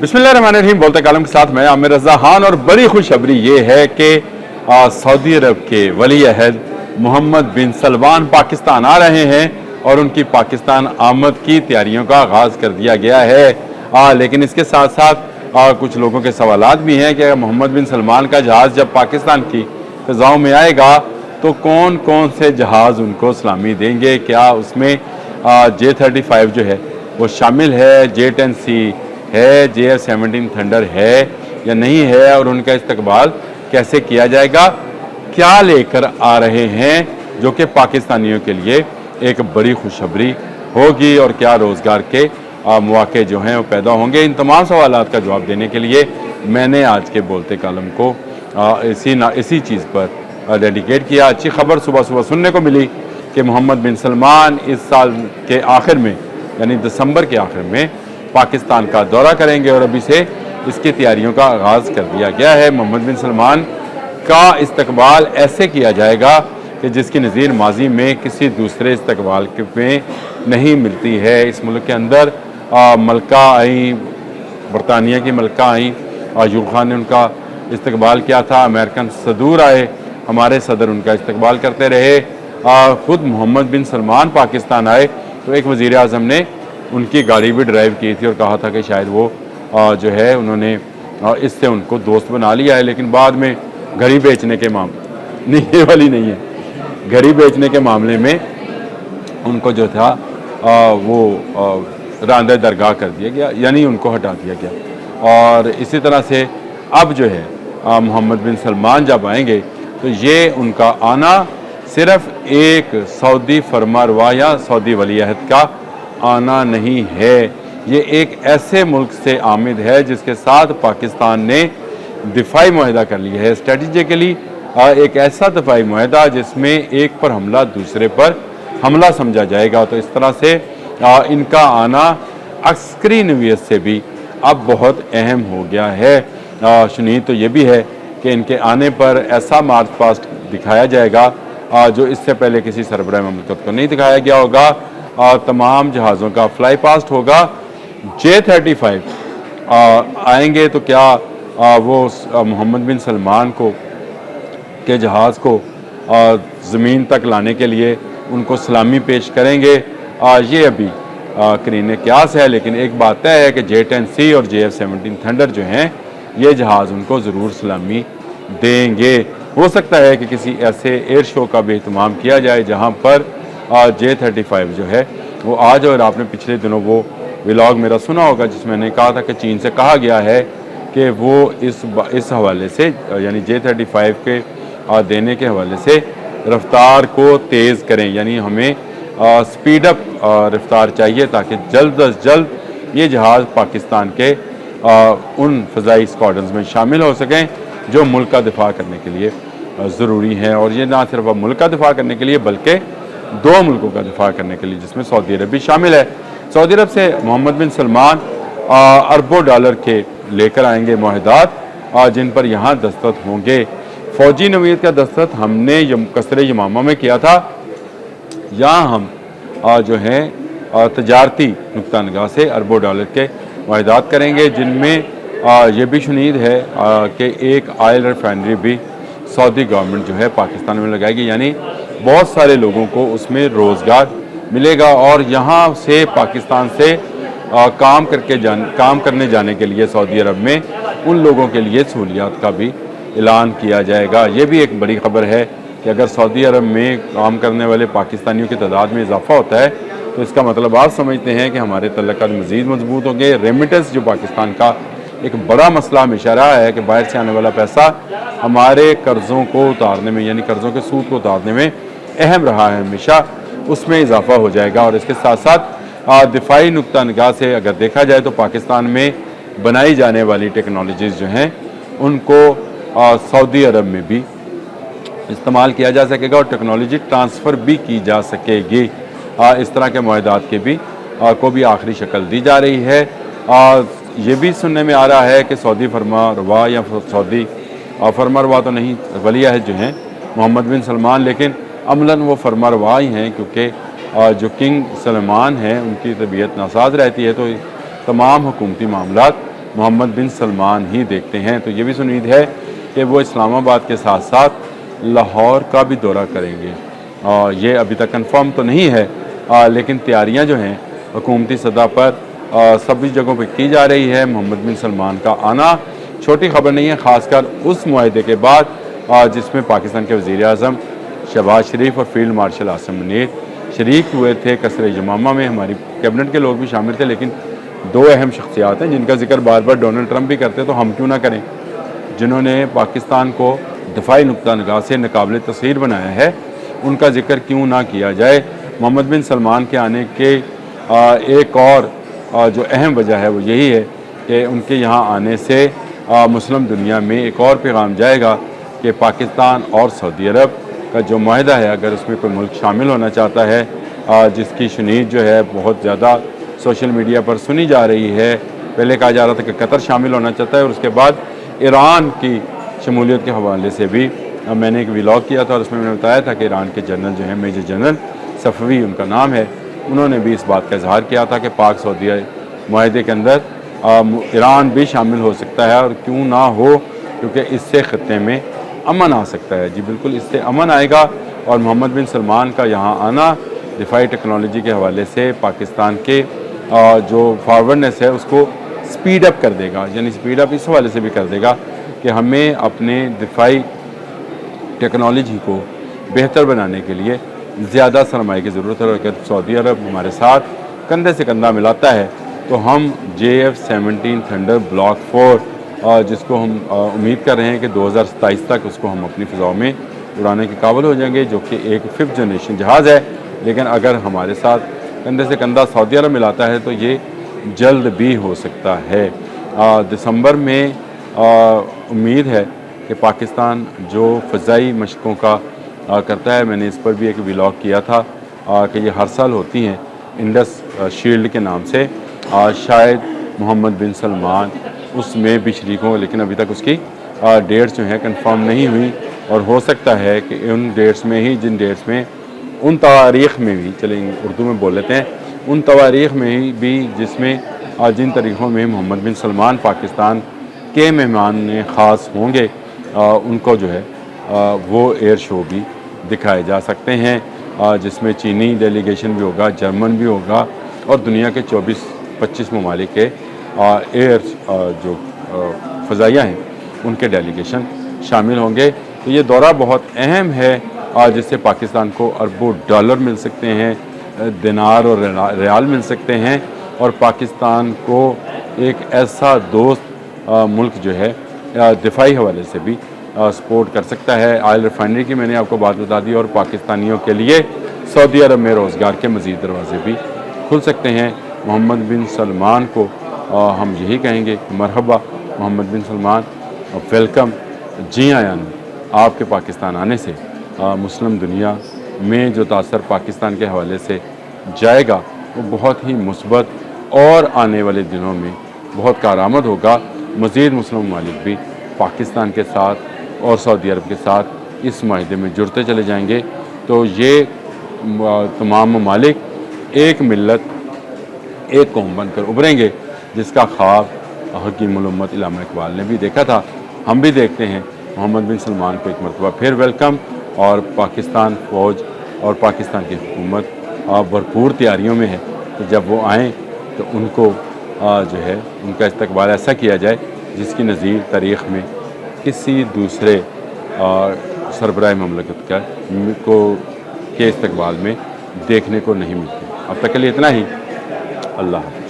बिस्मिल्लाहिर्रहमानिर्रहीम। बोलते कालम के साथ मैं आमिर रज़ा खान। और बड़ी खुशखबरी ये है कि सऊदी अरब के वली अहद मोहम्मद बिन सलमान पाकिस्तान आ रहे हैं और उनकी पाकिस्तान आमद की तैयारियों का आगाज़ कर दिया गया है। लेकिन इसके साथ साथ कुछ लोगों के सवालात भी हैं कि मोहम्मद बिन सलमान का जहाज़ जब पाकिस्तान की फ़िज़ाओं में आएगा तो कौन कौन से जहाज़ उनको सलामी देंगे। क्या उसमें J-35 जो है वो शामिल है, J-10C है, JF-17 थंडर है या नहीं है, और उनका इस्तकबाल कैसे किया जाएगा, क्या लेकर आ रहे हैं जो कि पाकिस्तानियों के लिए एक बड़ी खुशखबरी होगी, और क्या रोज़गार के मौके जो हैं वो पैदा होंगे। इन तमाम सवालात का जवाब देने के लिए मैंने आज के बोलते कालम को इसी चीज़ पर डेडिकेट किया। अच्छी खबर सुबह सुबह सुनने को मिली कि मोहम्मद बिन सलमान इस साल के आखिर में यानी दिसंबर के आखिर में पाकिस्तान का दौरा करेंगे और अभी से इसकी तैयारियों का आगाज़ कर दिया गया है। मोहम्मद बिन सलमान का इस्तकबाल ऐसे किया जाएगा कि जिसकी नज़ीर माजी में किसी दूसरे इस्तकबाल में नहीं मिलती है। इस मुल्क के अंदर मलका आई, बरतानिया की मलका आई, अयूब खान ने उनका इस्तकबाल किया था, अमेरिकन सदूर आए, हमारे सदर उनका इस्तकबाल करते रहे। ख़ुद मोहम्मद बिन सलमान पाकिस्तान आए तो एक वज़ीर आज़म ने उनकी गाड़ी भी ड्राइव की थी और कहा था कि शायद वो जो है उन्होंने इससे उनको दोस्त बना लिया है। लेकिन बाद में घड़ी बेचने के मामले नहीं, ये वाली नहीं है, घड़ी बेचने के मामले में उनको जो था वो रांदे दरगाह कर दिया गया, यानी उनको हटा दिया गया। और इसी तरह से अब जो है मोहम्मद बिन सलमान जब आएंगे तो ये उनका आना सिर्फ एक सऊदी फरमारवा या सऊदी वली अहद का आना नहीं है, ये एक ऐसे मुल्क से आमिद है जिसके साथ पाकिस्तान ने दिफाई मुआहदा कर लिया है। स्ट्रेटजिकली एक ऐसा दिफाई मुआहदा जिसमें एक पर हमला दूसरे पर हमला समझा जाएगा। तो इस तरह से इनका आना अस्करी नवीयत से भी अब बहुत अहम हो गया है। शुनीद तो ये भी है कि इनके आने पर ऐसा मार्च पास्ट दिखाया जाएगा जो इससे पहले किसी सरबराह ममलकत को नहीं दिखाया गया होगा। तमाम जहाज़ों का फ्लाई पास्ट होगा। J-35 आएंगे तो क्या वो मोहम्मद बिन सलमान को के जहाज़ को ज़मीन तक लाने के लिए उनको सलामी पेश करेंगे, ये अभी करीने क्यास है। लेकिन एक बात तय है कि J-10C और JF-17 थंडर जो हैं ये जहाज़ उनको ज़रूर सलामी देंगे। हो सकता है कि किसी ऐसे एयर शो का भी एहतमाम किया जाए जहाँ पर J-35 जो है वो आज, और आपने पिछले दिनों वो व्लॉग मेरा सुना होगा जिसमें मैंने कहा था कि चीन से कहा गया है कि वो इस हवाले से यानी J-35 के देने के हवाले से रफ्तार को तेज़ करें, यानी हमें स्पीड अप रफ्तार चाहिए ताकि जल्द अज जल्द ये जहाज़ पाकिस्तान के उन फ़ज़ाई स्क्वाड्रन्स में शामिल हो सकें जो मुल्क का दिफा करने के लिए ज़रूरी हैं। और ये ना सिर्फ मुल्क का दिफा करने के लिए बल्कि दो मुल्कों का दिफा करने के लिए जिसमें सऊदी अरब भी शामिल है। सऊदी अरब से मोहम्मद बिन सलमान अरबों डॉलर के लेकर आएंगे मुआहदात जिन पर यहाँ दस्तखत होंगे। फ़ौजी नवीयत का दस्तखत हमने कसरे यमामा में किया था। यहाँ हम जो हैं तजारती नुक्ता निगाह से अरबों डॉलर के मुआहदात करेंगे, जिनमें ये भी शुनीद है कि एक ऑयल रिफाइनरी भी सऊदी गवर्नमेंट जो है पाकिस्तान में लगाएगी, यानी बहुत सारे लोगों को उसमें रोज़गार मिलेगा। और यहाँ से पाकिस्तान से काम करने जाने के लिए सऊदी अरब में उन लोगों के लिए सहूलियात का भी ऐलान किया जाएगा। ये भी एक बड़ी खबर है कि अगर सऊदी अरब में काम करने वाले पाकिस्तानियों की तादाद में इजाफा होता है तो इसका मतलब आप समझते हैं कि हमारे तल्लुकात मज़ीद मजबूत होंगे। रेमिटेंस जो पाकिस्तान का एक बड़ा मसला हमेशा रहा है कि बाहर से आने वाला पैसा हमारे कर्ज़ों को उतारने में यानी कर्ज़ों के सूद को उतारने में अहम रहा है हमेशा, उसमें इजाफा हो जाएगा। और इसके साथ साथ दिफाई नुक्ता निगाह से अगर देखा जाए तो पाकिस्तान में बनाई जाने वाली टेक्नोलॉजीज़ जो हैं उनको सऊदी अरब में भी इस्तेमाल किया जा सकेगा और टेक्नोलॉजी ट्रांसफ़र भी की जा सकेगी। इस तरह के मुआहदात के भी को भी आखिरी शक्ल दी जा रही है। ये भी सुनने में आ रहा है कि सऊदी फरमारवा या सऊदी फरमारवा तो नहीं, वली अहद जो हैं मोहम्मद बिन सलमान, लेकिन अमलन वो फरमारवा ही हैं क्योंकि जो किंग सलमान हैं उनकी तबीयत नासाज रहती है तो तमाम हुकूमती मामलात محمد بن سلمان ہی دیکھتے ہیں۔ تو یہ بھی امید ہے کہ وہ اسلام آباد کے ساتھ ساتھ لاہور کا بھی دورہ کریں گے۔ یہ ابھی تک کنفرم تو نہیں ہے، لیکن تیاریاں جو ہیں حکومتی سطح پر سبھی جگہوں پہ کی جا رہی ہے۔ محمد بن سلمان کا آنا چھوٹی خبر نہیں ہے، خاص کر اس معاہدے کے بعد جس میں پاکستان کے وزیر اعظم شہباز شریف اور فیلڈ مارشل عاصم منیر شریک ہوئے تھے۔ قصر یمامہ میں ہماری کیبنٹ کے لوگ بھی شامل تھے، لیکن دو اہم شخصیات ہیں جن کا ذکر بار بار ڈونلڈ ٹرمپ بھی کرتے، تو ہم کیوں نہ کریں، جنہوں نے پاکستان کو دفاعی نقطہ نگاہ سے ناقابل تسخیر بنایا ہے، ان کا ذکر کیوں نہ کیا جائے۔ محمد بن سلمان کے آنے کے ایک اور جو اہم وجہ ہے وہ یہی ہے کہ ان کے یہاں آنے سے مسلم دنیا میں ایک اور پیغام جائے گا کہ پاکستان اور سعودی عرب کا جو معاہدہ ہے، اگر اس میں کوئی ملک شامل ہونا چاہتا ہے، جس کی شنید جو ہے بہت زیادہ سوشل میڈیا پر سنی جا رہی ہے، پہلے کہا جا رہا تھا کہ قطر شامل ہونا چاہتا ہے، اور اس کے بعد ایران کی شمولیت کے حوالے سے بھی میں نے ایک ویلاگ کیا تھا، اور اس میں نے بتایا تھا کہ ایران کے جنرل جو ہیں، میجر جنرل صفوی ان کا نام ہے، انہوں نے بھی اس بات کا اظہار کیا تھا کہ پاک سعودی معاہدے کے اندر ایران بھی شامل ہو سکتا ہے، اور کیوں نہ ہو، کیونکہ اس سے خطے میں امن آ سکتا ہے۔ جی بالکل، اس سے امن آئے گا، اور محمد بن سلمان کا یہاں آنا دفاعی ٹیکنالوجی کے حوالے سے پاکستان کے جو فارورڈنس ہے اس کو سپیڈ اپ کر دے گا، یعنی سپیڈ اپ اس حوالے سے بھی کر دے گا کہ ہمیں اپنے دفاعی ٹیکنالوجی کو بہتر بنانے کے لیے زیادہ سرمایہ کی ضرورت ہے، اور اگر سعودی عرب ہمارے ساتھ کندھے سے کندھا ملاتا ہے تو ہم JF-17 تھنڈر بلاک 4 جس کو ہم امید کر رہے ہیں کہ 2027 تک اس کو ہم اپنی فضاؤں میں اڑانے کے قابل ہو جائیں گے، جو کہ ایک 5th جنریشن جہاز ہے، لیکن اگر ہمارے ساتھ کندھے سے کندھا سعودی عرب ملاتا ہے تو یہ جلد بھی ہو سکتا ہے۔ دسمبر میں امید ہے کہ پاکستان جو فضائی مشقوں کا کرتا ہے، میں نے اس پر بھی ایک ویلاگ کیا تھا کہ یہ ہر سال ہوتی ہیں انڈس شیلڈ کے نام سے، شاید محمد بن سلمان اس میں بھی شریک ہوں، لیکن ابھی تک اس کی ڈیٹس جو ہیں کنفرم نہیں ہوئی، اور ہو سکتا ہے کہ ان ڈیٹس میں ہی، جن ڈیٹس میں ان تواریخ میں بھی، چلیں اردو میں بول لیتے ہیں، ان تواریخ میں بھی جس میں جن تاریخوں میں محمد بن سلمان پاکستان کے مہمان خاص ہوں گے، ان کو جو ہے وہ ایئر شو بھی دکھائے جا سکتے ہیں، جس میں چینی ڈیلیگیشن بھی ہوگا، جرمن بھی ہوگا، اور دنیا کے 24-25 ممالک کے ایئر جو فضائیہ ہیں ان کے ڈیلیگیشن شامل ہوں گے۔ تو یہ دورہ بہت اہم ہے، جس سے پاکستان کو اربوں ڈالر مل سکتے ہیں، دینار اور ریال مل سکتے ہیں، اور پاکستان کو ایک ایسا دوست ملک جو ہے دفاعی حوالے سے بھی سپورٹ کر سکتا ہے۔ آئل ریفائنری کی میں نے آپ کو بات بتا دی، اور پاکستانیوں کے لیے سعودی عرب میں روزگار کے مزید دروازے بھی کھل سکتے ہیں۔ محمد بن سلمان کو ہم یہی کہیں گے، مرحبا محمد بن سلمان، ویلکم، جی آیاں آپ کے پاکستان آنے سے مسلم دنیا میں جو تاثر پاکستان کے حوالے سے جائے گا وہ بہت ہی مثبت، اور آنے والے دنوں میں بہت کارآمد ہوگا۔ مزید مسلم ممالک بھی پاکستان کے ساتھ اور سعودی عرب کے ساتھ اس معاہدے میں جڑتے چلے جائیں گے، تو یہ تمام ممالک ایک ملت، ایک قوم بن کر ابھریں گے، جس کا خواب حکیم الامت علامہ اقبال نے بھی دیکھا تھا، ہم بھی دیکھتے ہیں۔ محمد بن سلمان کو ایک مرتبہ پھر ویلکم، اور پاکستان فوج اور پاکستان کی حکومت بھرپور تیاریوں میں ہے کہ جب وہ آئیں تو ان کو جو ہے ان کا استقبال ایسا کیا جائے جس کی نظیر تاریخ میں کسی دوسرے سربراہ مملکت کے استقبال میں دیکھنے کو نہیں ملتی۔ اب تک کے لیے اتنا ہی، اللہ حافظ۔